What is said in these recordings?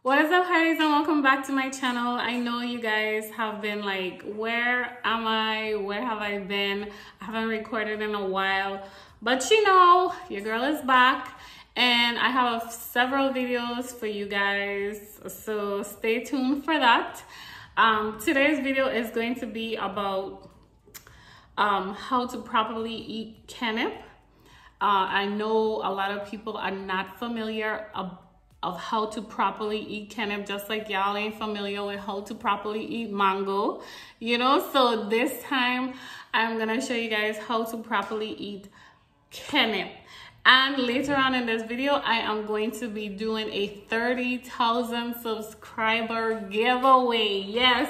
What is up, Heidies, and welcome back to my channel. I know you guys have been like, where am I? Where have I been? I haven't recorded in a while, but you know, your girl is back and I have several videos for you guys, so stay tuned for that. Today's video is going to be about how to properly eat Kenip. I know a lot of people are not familiar of how to properly eat Kenip, just like y'all ain't familiar with how to properly eat mango, you know? So this time I'm gonna show you guys how to properly eat Kenip. And later on in this video, I am going to be doing a 30,000 subscriber giveaway. Yes.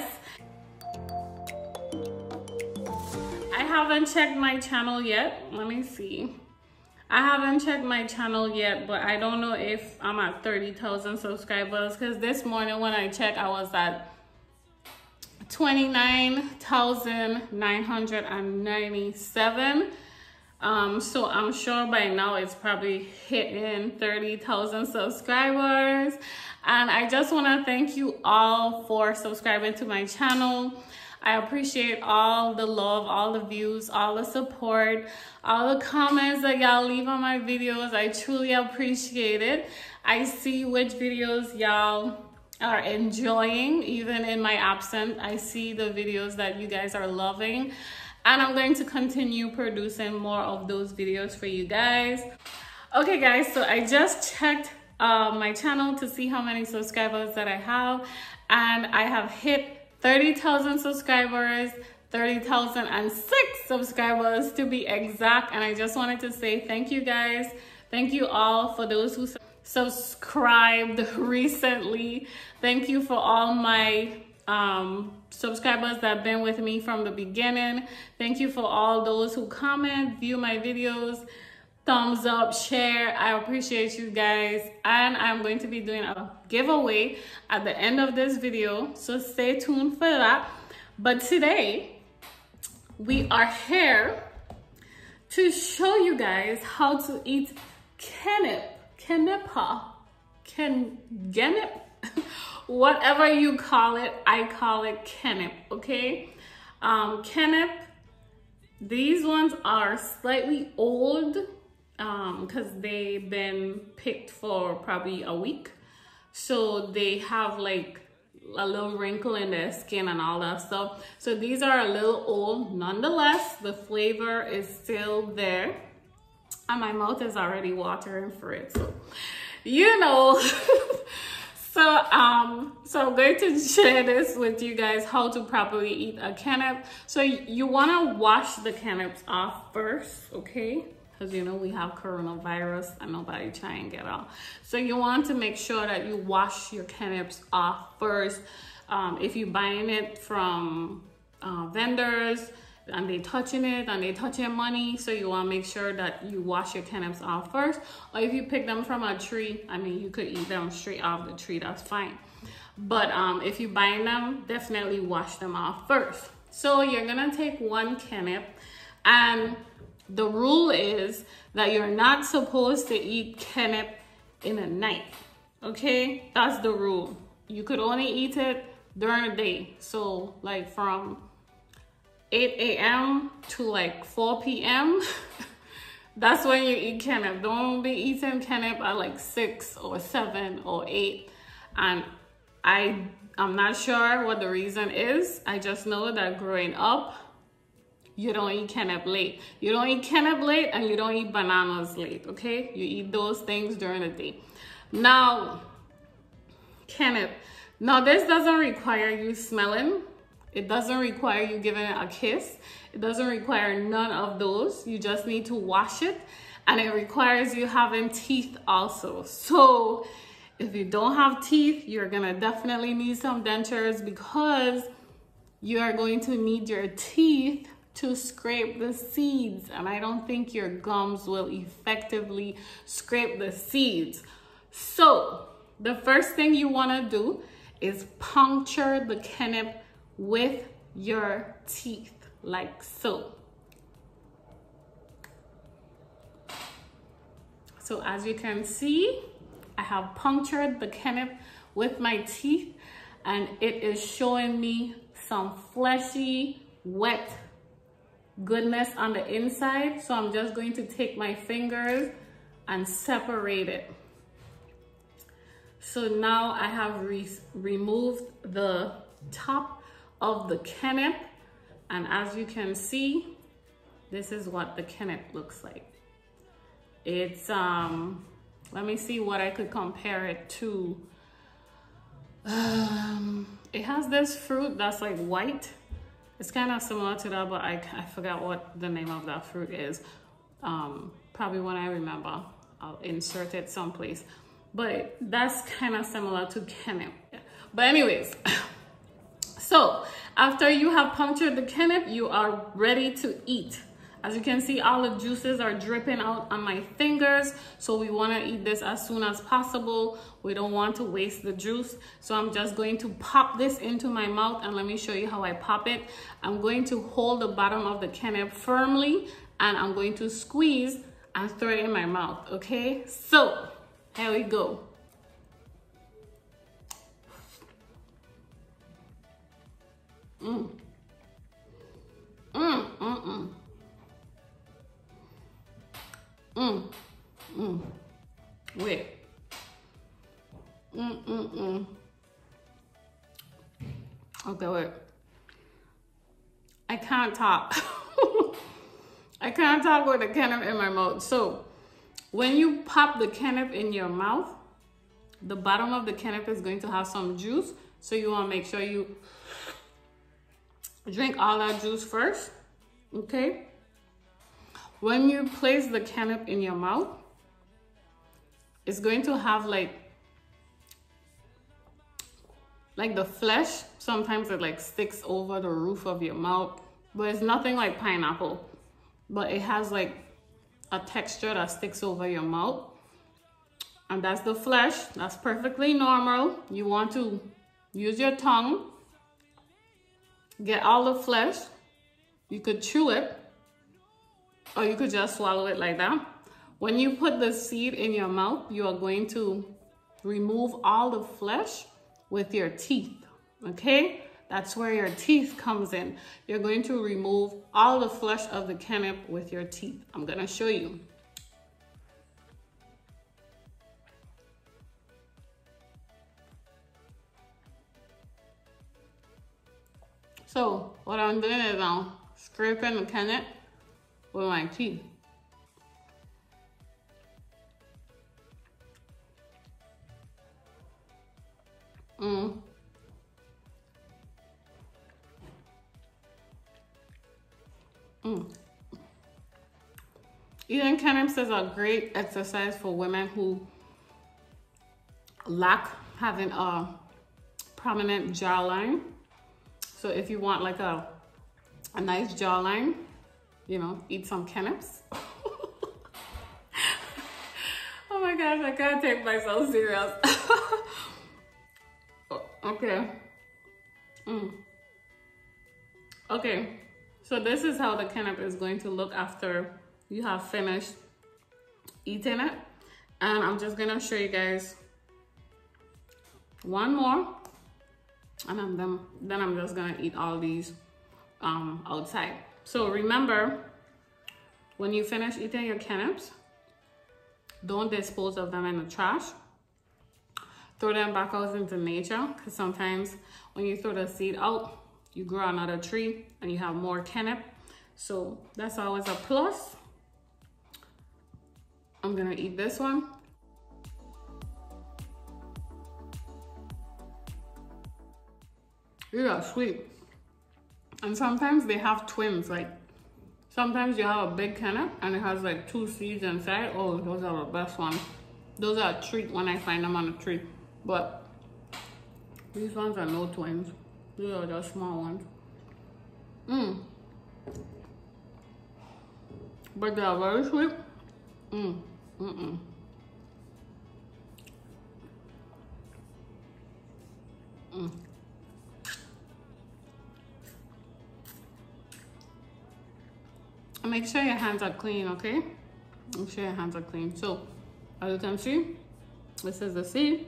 I haven't checked my channel yet. Let me see. I haven't checked my channel yet, but I don't know if I'm at 30,000 subscribers, because this morning when I checked, I was at 29,997. So I'm sure by now it's probably hitting 30,000 subscribers. And I just want to thank you all for subscribing to my channel. I appreciate all the love, all the views, all the support, all the comments that y'all leave on my videos. I truly appreciate it. I see which videos y'all are enjoying, even in my absence. I see the videos that you guys are loving, and I'm going to continue producing more of those videos for you guys. Okay guys, so I just checked my channel to see how many subscribers that I have, and I have hit 30,000 subscribers, 30,006 subscribers to be exact. And I just wanted to say thank you guys. Thank you all for those who subscribed recently. Thank you for all my subscribers that have been with me from the beginning. Thank you for all those who comment, view my videos, thumbs up, share. I appreciate you guys, and I'm going to be doing a giveaway at the end of this video, so stay tuned for that. But today we are here to show you guys how to eat Kenip, whatever you call it. I call it Kenip. Okay, Kenip, these ones are slightly old because they've been picked for probably a week, so they have like a little wrinkle in their skin and all that stuff. So these are a little old. Nonetheless, the flavor is still there, and my mouth is already watering for it, so you know. So I'm going to share this with you guys, how to properly eat a Kenip. So you want to wash the Kenips off first, okay? Because you know we have coronavirus and nobody try and get out. So you want to make sure that you wash your Kenips off first. If you're buying it from vendors and they touching it and they touching money, so you want to make sure that you wash your Kenips off first. Or if you pick them from a tree, I mean, you could eat them straight off the tree, that's fine. But if you're buying them, definitely wash them off first. So you're gonna take one Kenip, and the rule is that you're not supposed to eat Kenip in a night, okay? That's the rule. You could only eat it during the day. So like from 8 a.m. to like 4 p.m. That's when you eat Kenip. Don't be eating Kenip at like 6 or 7 or 8. And I'm not sure what the reason is. I just know that growing up, you don't eat Kenip late. You don't eat Kenip late, and you don't eat bananas late, okay? You eat those things during the day. Now, Kenip. Now, this doesn't require you smelling. It doesn't require you giving it a kiss. It doesn't require none of those. You just need to wash it, and it requires you having teeth also. So if you don't have teeth, you're gonna definitely need some dentures, because you are going to need your teeth to scrape the seeds, and I don't think your gums will effectively scrape the seeds. So the first thing you want to do is puncture the Kenip with your teeth, like so. So as you can see, I have punctured the Kenip with my teeth, and it is showing me some fleshy, wet goodness on the inside. So I'm just going to take my fingers and separate it. So now I have removed the top of the Kenip, and as you can see, this is what the Kenip looks like. It's let me see what I could compare it to. It has this fruit that's like white. It's kind of similar to that, but I forgot what the name of that fruit is. Probably when I remember, I'll insert it someplace. But that's kind of similar to Kenip. But anyways, so after you have punctured the Kenip, you are ready to eat. As you can see, all the juices are dripping out on my fingers. So we want to eat this as soon as possible. We don't want to waste the juice. So I'm just going to pop this into my mouth, and let me show you how I pop it. I'm going to hold the bottom of the Kenip firmly, and I'm going to squeeze and throw it in my mouth, okay? So here we go. Wait. Okay, wait. I can't talk. I can't talk with the Kenip in my mouth. So when you pop the Kenip in your mouth, the bottom of the Kenip is going to have some juice. So you want to make sure you drink all that juice first, okay? When you place the Kenip in your mouth, it's going to have like the flesh. Sometimes it like sticks over the roof of your mouth, but it's nothing like pineapple. But it has like a texture that sticks over your mouth, and that's the flesh. That's perfectly normal. You want to use your tongue, get all the flesh. You could chew it, or you could just swallow it like that. When you put the seed in your mouth, you are going to remove all the flesh with your teeth, okay? That's where your teeth comes in. You're going to remove all the flesh of the Kenip with your teeth. I'm gonna show you. So what I'm doing is I'm scraping the Kenip with my teeth. Eating Kenips is a great exercise for women who lack having a prominent jawline. So if you want like a nice jawline, you know, eat some Kenips. Oh my gosh, I can't take myself serious. Okay. Okay, so this is how the Kenip is going to look after you have finished eating it. And I'm just gonna show you guys one more, and then I'm just gonna eat all these outside. So remember, when you finish eating your Kenips, don't dispose of them in the trash. Throw them back out into nature, because sometimes when you throw the seed out, you grow another tree and you have more Kenip. So that's always a plus. I'm gonna eat this one. These are sweet. And sometimes they have twins, like sometimes you have a big Kenip and it has like 2 seeds inside. Oh, those are the best ones. Those are a treat when I find them on a tree. But these ones are no twins. These are just small ones. But they are very sweet. Make sure your hands are clean, okay? Make sure your hands are clean. So, as you can see, this is the seed.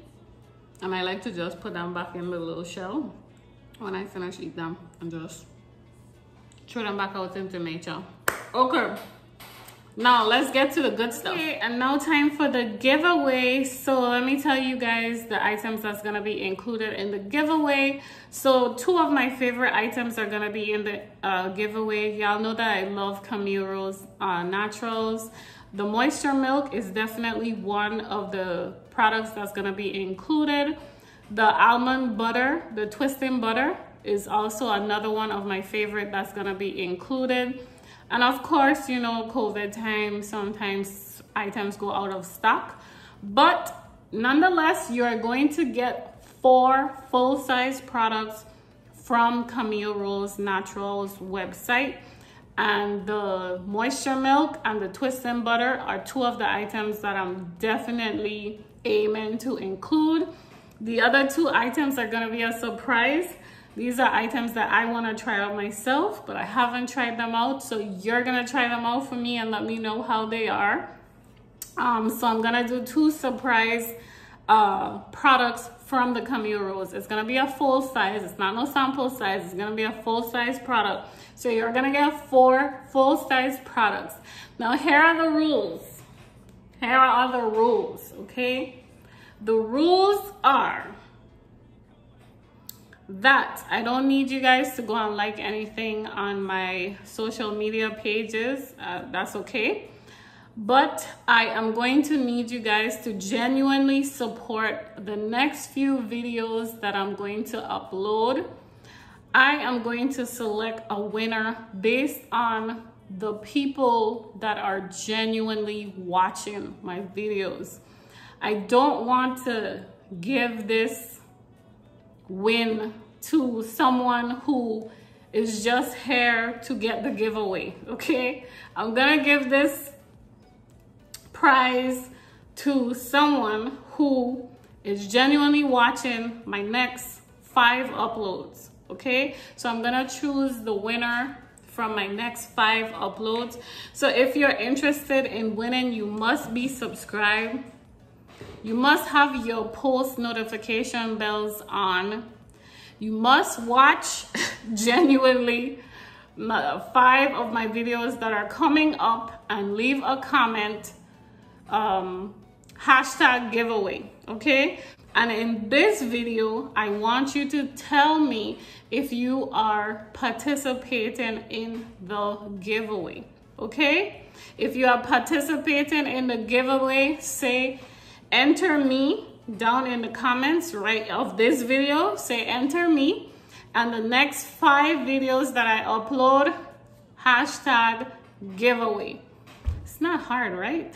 And I like to just put them back in the little shell when I finish eating them and just throw them back out into nature. Okay, now let's get to the good stuff. Okay, and now time for the giveaway. So let me tell you guys the items that's gonna be included in the giveaway. So 2 of my favorite items are gonna be in the giveaway. Y'all know that I love Camille Rose Naturals. The moisture milk is definitely one of the products that's gonna be included. The almond butter, the twisting butter, is also another one of my favorite that's gonna be included. And of course, you know, COVID time, sometimes items go out of stock. But nonetheless, you are going to get 4 full-size products from Camille Rose Naturals website. And the moisture milk and the twisting butter are 2 of the items that I'm definitely aiming to include. The other 2 items are gonna be a surprise. These are items that I wanna try out myself, but I haven't tried them out. So you're gonna try them out for me and let me know how they are. So I'm gonna do 2 surprise products from the Camille Rose. It's gonna be a full size. It's not no sample size. It's gonna be a full size product. So you're gonna get 4 full size products. Now here are the rules. Here are the rules, okay? The rules are that I don't need you guys to go and like anything on my social media pages. That's okay. But I am going to need you guys to genuinely support the next few videos that I'm going to upload. I am going to select a winner based on the people that are genuinely watching my videos. I don't want to give this win to someone who is just here to get the giveaway, okay? I'm gonna give this prize to someone who is genuinely watching my next 5 uploads, okay? So I'm gonna choose the winner from my next 5 uploads. So if you're interested in winning, you must be subscribed. You must have your post notification bells on. You must watch genuinely 5 of my videos that are coming up and leave a comment, hashtag giveaway, okay? And in this video, I want you to tell me if you are participating in the giveaway, okay? If you are participating in the giveaway, say enter me down in the comments right of this video. Say enter me, and the next 5 videos that I upload, hashtag giveaway. It's not hard, right?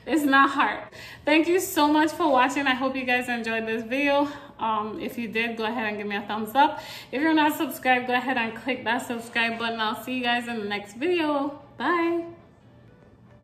It's not hard. Thank you so much for watching. I hope you guys enjoyed this video. If you did, go ahead and give me a thumbs up. If you're not subscribed, go ahead and click that subscribe button. I'll see you guys in the next video. Bye.